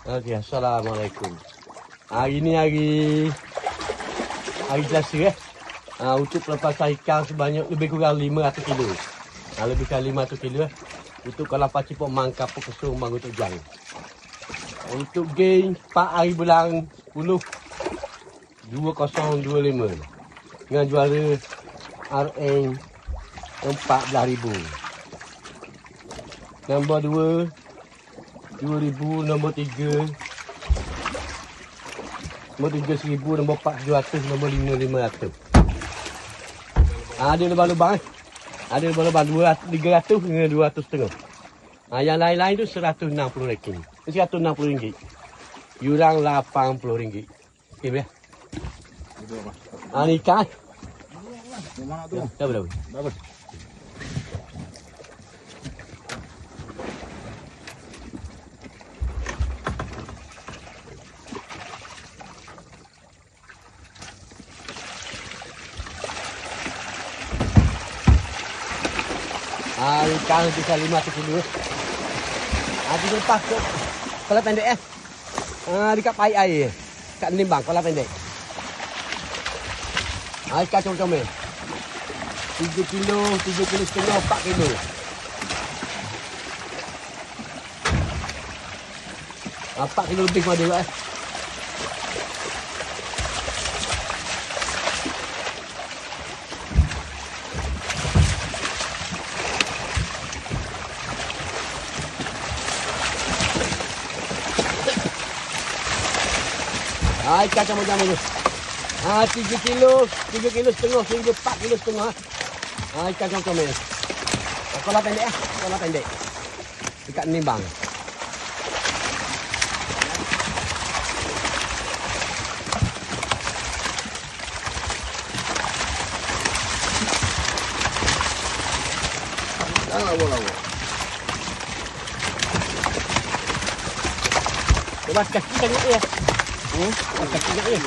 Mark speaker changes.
Speaker 1: Okey, assalamualaikum. Hari ni hari Selasa untuk pelepasan ikan sebanyak lebih kurang 500 kilo. Lebih kurang 500 kilo untuk kalapas cipok mangkap kesung bang untuk jang. Untuk geng 4 hari bulan 10 2025 dengan juara RM 14,000. Nombor 2 2,000, nombor 3 1,000, nombor 4 700, nombor 5 500. Ada lubang-lubang. Ada lubang-lubang 300 dengan 200 yang lain-lain tu 160 ranking. 160 ringgit. Yuran RM80. Okey ya. Ni ikan.
Speaker 2: Mana tu?
Speaker 1: Dah berapa?
Speaker 2: Berapa?
Speaker 1: Ikan bisa 500 kilo. Dia lepas ke kolam pendek dekat pai air. Kat Nimbang kolam pendek. Ikan comel-comel. 3 kilo, 3 kilo setengah, 4 kilo. Empat kilo lebih pun ada. Ikan macam ni. 3 kilo setengah sehingga 4 kilo setengah. Ikan comel. Kolam pendek kolam pendek. Dekat Nimbang.
Speaker 2: Jangan bola.
Speaker 1: Lepas kaki tengok ya. Kaki tengok ya.